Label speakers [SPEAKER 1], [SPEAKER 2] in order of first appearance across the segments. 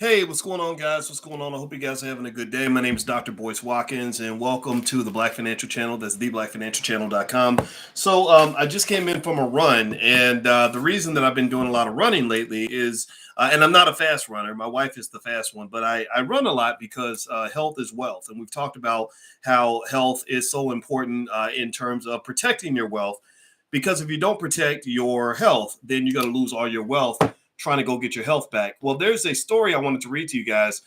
[SPEAKER 1] Hey, what's going on, guys? What's going on? I hope you guys are having a good day. My name is Dr. Boyce Watkins, and welcome to the Black Financial Channel. That's theblackfinancialchannel.com. I just came in from a run, and the reason that I've been doing a lot of running lately is, and I'm not a fast runner. My wife is the fast one, but I run a lot because health is wealth, and we've talked about how health is so important in terms of protecting your wealth. Because if you don't protect your health, then you're going to lose all your wealth trying to go get your health back. Well, there's a story I wanted to read to you guys.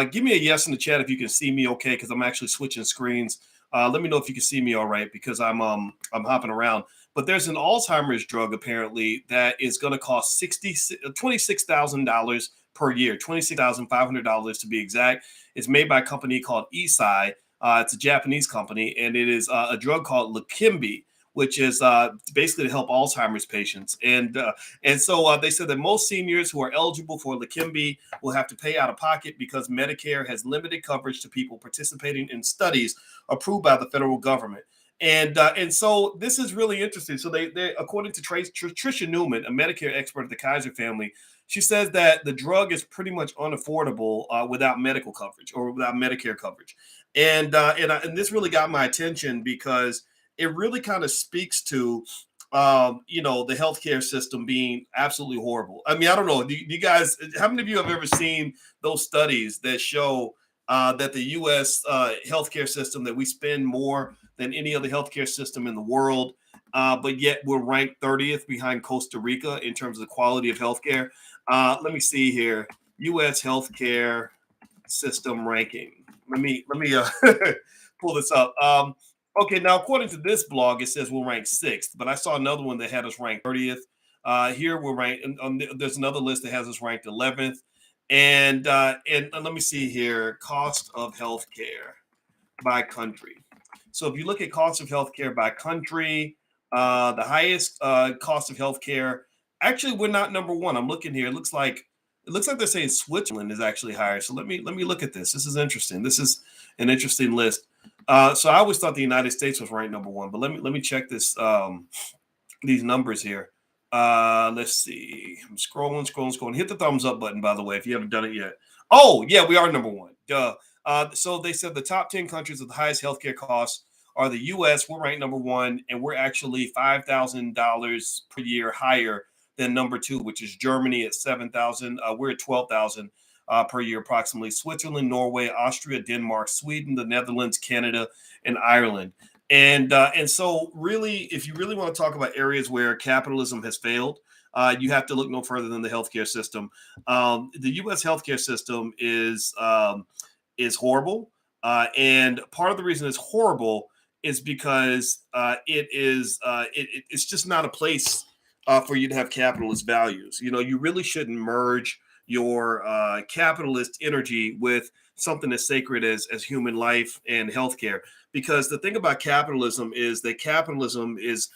[SPEAKER 1] Give me a yes in the chat if you can see me okay, because I'm actually switching screens. Let me know if you can see me all right, because I'm hopping around. But there's an Alzheimer's drug apparently that is going to cost $26,000 per year, $26,500 to be exact. It's made by a company called Eisai. It's a Japanese company, and it is a drug called Leqembi, which is basically to help Alzheimer's patients. And so they said that most seniors who are eligible for Leqembi will have to pay out of pocket because Medicare has limited coverage to people participating in studies approved by the federal government. And so this is really interesting. So they according to Tricia Neuman, a Medicare expert at the Kaiser family, she says that the drug is pretty much unaffordable without medical coverage or without Medicare coverage. And this really got my attention because it really kind of speaks to the healthcare system being absolutely horrible. I mean, I don't know. Do you guys, how many of you have ever seen those studies that show that the U.S. Healthcare system, that we spend more than any other healthcare system in the world, but yet we're ranked 30th behind Costa Rica in terms of the quality of healthcare? Let me see here. U.S. healthcare system ranking. Let me pull this up. Okay, now according to this blog, it says we'll rank sixth, but I saw another one that had us ranked 30th. Here we're ranked. There's another list that has us ranked 11th, and let me see here: cost of healthcare by country. So if you look at cost of healthcare by country, the highest cost of healthcare. Actually, we're not number one. I'm looking here. It looks like they're saying Switzerland is actually higher. So let me look at this. This is interesting. This is an interesting list. So I always thought the United States was ranked number one, but let me check this these numbers here. Let's see. I'm scrolling. Hit the thumbs up button, by the way, if you haven't done it yet. Oh, yeah, we are number one. Duh. So they said the top 10 countries with the highest healthcare costs are the U.S. We're ranked number one, and we're actually $5,000 per year higher than number two, which is Germany at 7,000. We're at 12,000 per year approximately. Switzerland, Norway, Austria, Denmark, Sweden, the Netherlands, Canada, and Ireland. And so really, if you really want to talk about areas where capitalism has failed, you have to look no further than the healthcare system. The U.S. healthcare system is horrible, and part of the reason it's horrible is because it's just not a place for you to have capitalist values. You know, you really shouldn't merge your capitalist energy with something as sacred as human life and healthcare. Because the thing about capitalism is that capitalism is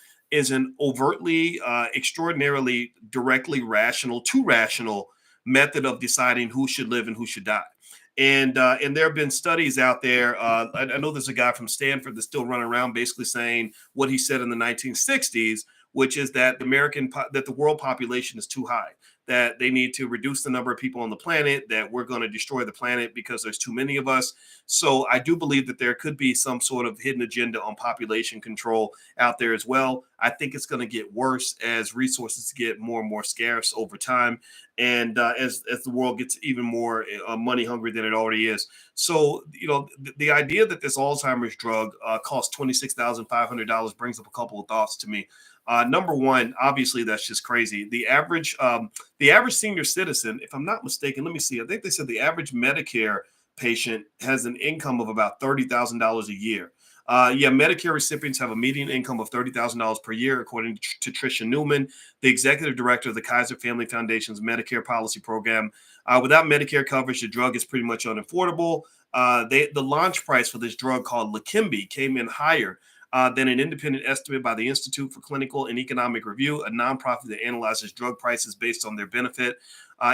[SPEAKER 1] an overtly, extraordinarily directly rational, too rational method of deciding who should live and who should die. And there have been studies out there. I know there's a guy from Stanford that's still running around basically saying what he said in the 1960s, which is that the world population is too high, that they need to reduce the number of people on the planet, that we're going to destroy the planet because there's too many of us. So I do believe that there could be some sort of hidden agenda on population control out there as well. I think it's going to get worse as resources get more and more scarce over time, and as the world gets even more money hungry than it already is. So, the idea that this Alzheimer's drug costs $26,500 brings up a couple of thoughts to me. Number one, obviously, that's just crazy. The average senior citizen, if I'm not mistaken, let me see. I think they said the average Medicare patient has an income of about $30,000 a year. Medicare recipients have a median income of $30,000 per year, according to Tricia Neuman, the executive director of the Kaiser Family Foundation's Medicare policy program. Without Medicare coverage, the drug is pretty much unaffordable. The launch price for this drug called Leqembi came in higher than an independent estimate by the Institute for Clinical and Economic Review, a nonprofit that analyzes drug prices based on their benefit.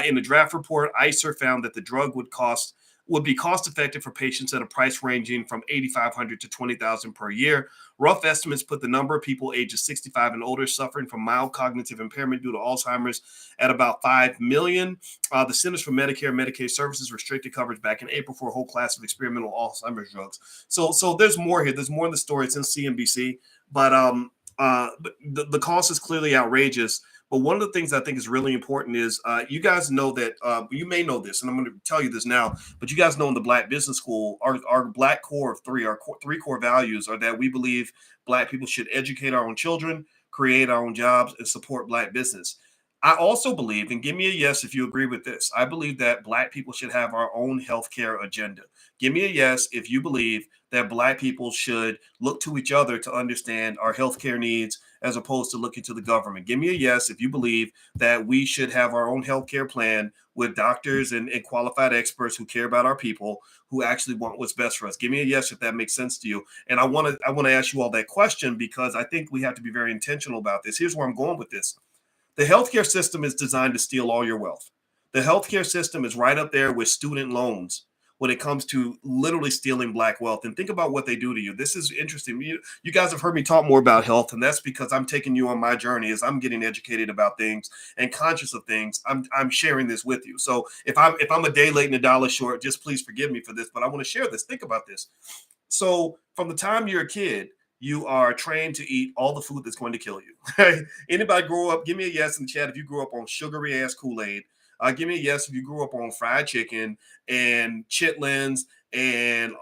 [SPEAKER 1] In the draft report, Eisai found that the drug would cost would be cost effective for patients at a price ranging from $8,500 to $20,000 per year. Rough estimates put the number of people ages 65 and older suffering from mild cognitive impairment due to Alzheimer's at about 5 million. The Centers for Medicare and Medicaid Services restricted coverage back in April for a whole class of experimental Alzheimer's drugs. So there's more here. There's more in the story. It's in CNBC, but the cost is clearly outrageous. But one of the things I think is really important is you guys know that you may know this, and I'm going to tell you this now, but you guys know in the Black Business School, our Black core of three core values are that we believe Black people should educate our own children, create our own jobs, and support Black business. I also believe, and give me a yes if you agree with this, I believe that Black people should have our own healthcare agenda. Give me a yes if you believe that Black people should look to each other to understand our healthcare needs as opposed to looking to the government. Give me a yes if you believe that we should have our own healthcare plan with doctors and qualified experts who care about our people, who actually want what's best for us. Give me a yes if that makes sense to you. And I want to ask you all that question because I think we have to be very intentional about this. Here's where I'm going with this. The healthcare system is designed to steal all your wealth. The healthcare system is right up there with student loans when it comes to literally stealing Black wealth. And think about what they do to you. This is interesting. You guys have heard me talk more about health, and that's because I'm taking you on my journey as I'm getting educated about things and conscious of things. I'm sharing this with you. So if I'm a day late and a dollar short, just please forgive me for this, but I want to share this. Think about this. So from the time you're a kid, you are trained to eat all the food that's going to kill you. Anybody grow up? Give me a yes in the chat if you grew up on sugary ass Kool-Aid. Give me a yes if you grew up on fried chicken and chitlins and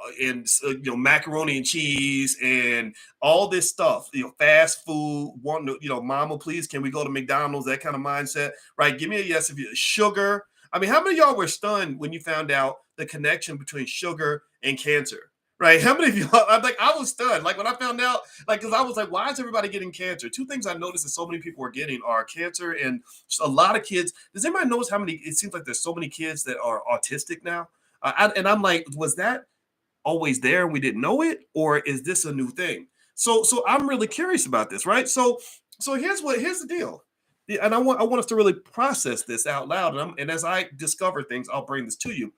[SPEAKER 1] macaroni and cheese and all this stuff. Fast food. Mama, please, can we go to McDonald's? That kind of mindset, right? Give me a yes if you sugar. I mean, how many of y'all were stunned when you found out the connection between sugar and cancer? Right. How many of you? I was stunned. Like when I found out, because I was like, why is everybody getting cancer? Two things I noticed that so many people are getting are cancer and a lot of kids. Does anybody notice how many? It seems like there's so many kids that are autistic now. And I'm like, was that always there and we didn't know it, or is this a new thing? So I'm really curious about this. Right. So here's the deal. And I want us to really process this out loud. And as I discover things, I'll bring this to you.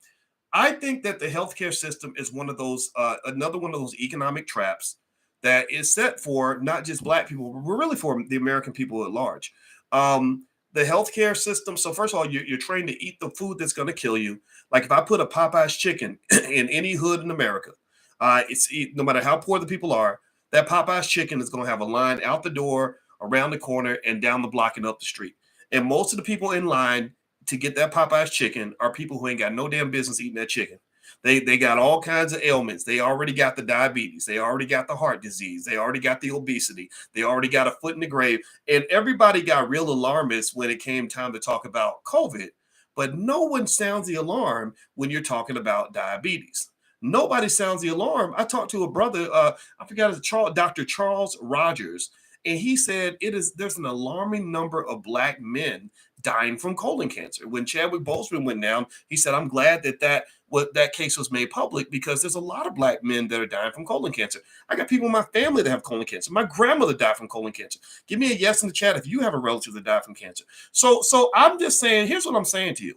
[SPEAKER 1] I think that the healthcare system is one of those, another one of those economic traps that is set for not just Black people, but really for the American people at large. The healthcare system. So first of all, you're trained to eat the food that's going to kill you. Like if I put a Popeye's chicken in any hood in America, no matter how poor the people are, that Popeye's chicken is going to have a line out the door, around the corner, and down the block and up the street. And most of the people in line to get that Popeye's chicken are people who ain't got no damn business eating that chicken. They got all kinds of ailments. They already got the diabetes. They already got the heart disease. They already got the obesity. They already got a foot in the grave. And everybody got real alarmist when it came time to talk about COVID. But no one sounds the alarm when you're talking about diabetes. Nobody sounds the alarm. I talked to a brother, I forgot his Dr. Charles Rogers, and he said there's an alarming number of Black men dying from colon cancer. When Chadwick Boseman went down, he said, I'm glad that case was made public because there's a lot of Black men that are dying from colon cancer. I got people in my family that have colon cancer. My grandmother died from colon cancer. Give me a yes in the chat if you have a relative that died from cancer. So I'm just saying, here's what I'm saying to you.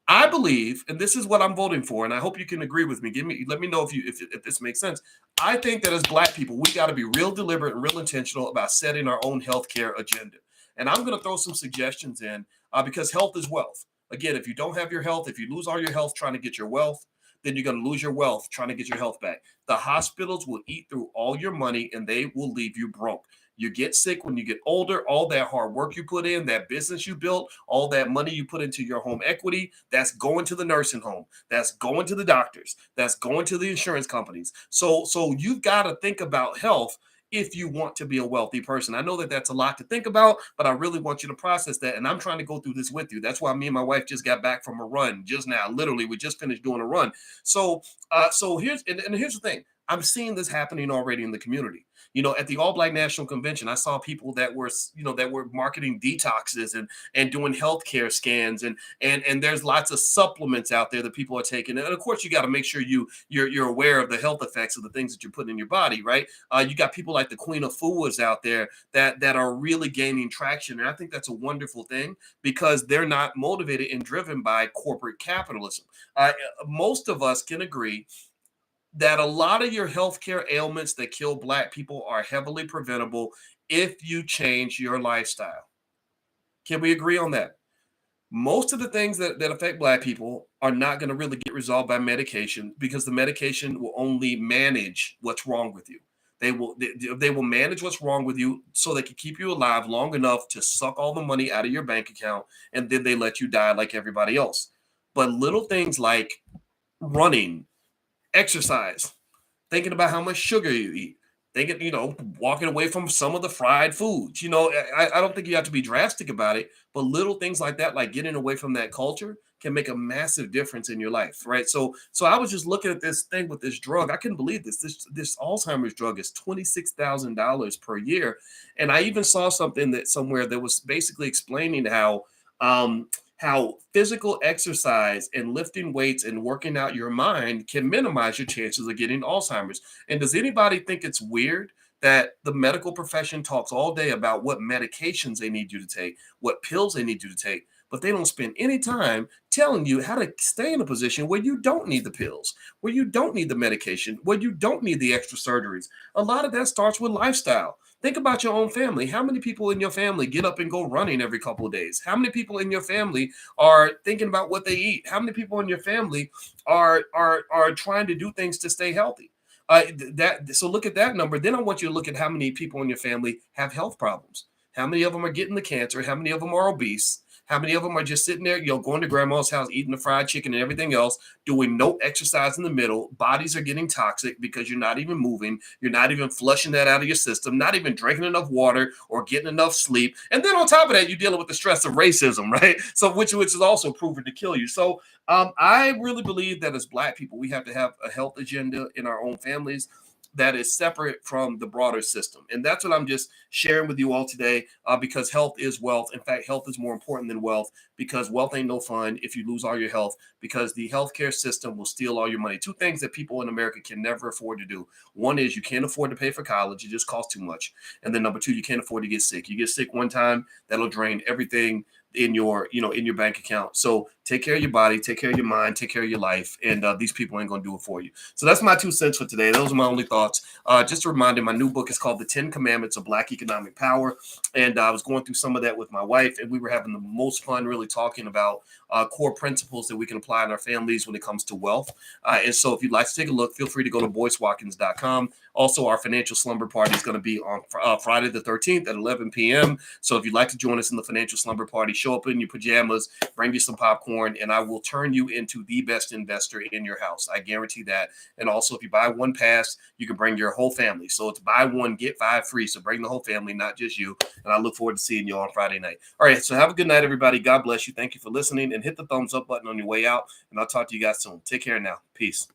[SPEAKER 1] I believe, and this is what I'm voting for, and I hope you can agree with me. Let me know if this makes sense. I think that as Black people, we got to be real deliberate and real intentional about setting our own healthcare agenda. And I'm going to throw some suggestions in because health is wealth. Again, if you don't have your health, if you lose all your health trying to get your wealth, then you're going to lose your wealth trying to get your health back. The hospitals will eat through all your money and they will leave you broke. You get sick when you get older. All that hard work you put in, that business you built, all that money you put into your home equity, that's going to the nursing home. That's going to the doctors. That's going to the insurance companies. So you've got to think about health if you want to be a wealthy person. I know that that's a lot to think about, but I really want you to process that. And I'm trying to go through this with you. That's why me and my wife just got back from a run just now. Literally, we just finished doing a run. So here's the thing. I'm seeing this happening already in the community. At the All Black National Convention, I saw people that were, that were marketing detoxes and doing healthcare scans, and there's lots of supplements out there that people are taking. And of course, you got to make sure you're aware of the health effects of the things that you're putting in your body, right? You got people like the Queen of Fuas out there that are really gaining traction, and I think that's a wonderful thing because they're not motivated and driven by corporate capitalism. Most of us can agree that a lot of your healthcare ailments that kill Black people are heavily preventable if you change your lifestyle. Can we agree on that? Most of the things that affect Black people are not going to really get resolved by medication because the medication will only manage what's wrong with you. They will manage what's wrong with you so they can keep you alive long enough to suck all the money out of your bank account, and then they let you die like everybody else. But little things like running, exercise, thinking about how much sugar you eat, thinking, walking away from some of the fried foods. I don't think you have to be drastic about it, but little things like that, like getting away from that culture, can make a massive difference in your life, right? So I was just looking at this thing with this drug. I couldn't believe this. This Alzheimer's drug is $26,000 per year, and I even saw something that somewhere that was basically explaining how physical exercise and lifting weights and working out your mind can minimize your chances of getting Alzheimer's. And does anybody think it's weird that the medical profession talks all day about what medications they need you to take, what pills they need you to take, but they don't spend any time telling you how to stay in a position where you don't need the pills, where you don't need the medication, where you don't need the extra surgeries? A lot of that starts with lifestyle. Think about your own family. How many people in your family get up and go running every couple of days? How many people in your family are thinking about what they eat? How many people in your family are trying to do things to stay healthy? So look at that number. Then I want you to look at how many people in your family have health problems. How many of them are getting the cancer? How many of them are obese? How many of them are just sitting there, going to grandma's house, eating the fried chicken and everything else, doing no exercise in the middle? Bodies are getting toxic because you're not even moving. You're not even flushing that out of your system, not even drinking enough water or getting enough sleep. And then on top of that, you're dealing with the stress of racism, right? So which is also proven to kill you. So I really believe that as Black people, we have to have a health agenda in our own families that is separate from the broader system. And that's what I'm just sharing with you all today, because health is wealth. In fact, health is more important than wealth, because wealth ain't no fun if you lose all your health, because the healthcare system will steal all your money. Two things that people in America can never afford to do. One is you can't afford to pay for college. It just costs too much. And then number two, you can't afford to get sick. You get sick one time, that'll drain everything in your bank account. So take care of your body, take care of your mind, take care of your life, and these people ain't gonna do it for you. So that's my 2 cents for today. Those are my only thoughts. Just a reminder, my new book is called The 10 Commandments of Black Economic Power, and I was going through some of that with my wife, and we were having the most fun really talking about core principles that we can apply in our families when it comes to wealth. And so if you'd like to take a look, feel free to go to boycewatkins.com. Also, our financial slumber party is going to be on Friday the 13th at 11 p.m. So if you'd like to join us in the financial slumber party, show up in your pajamas, bring you some popcorn, and I will turn you into the best investor in your house. I guarantee that. And also, if you buy one pass, you can bring your whole family. So it's buy one, get 5 free. So bring the whole family, not just you. And I look forward to seeing you on Friday night. All right. So have a good night, everybody. God bless you. Thank you for listening, and hit the thumbs up button on your way out. And I'll talk to you guys soon. Take care now. Peace.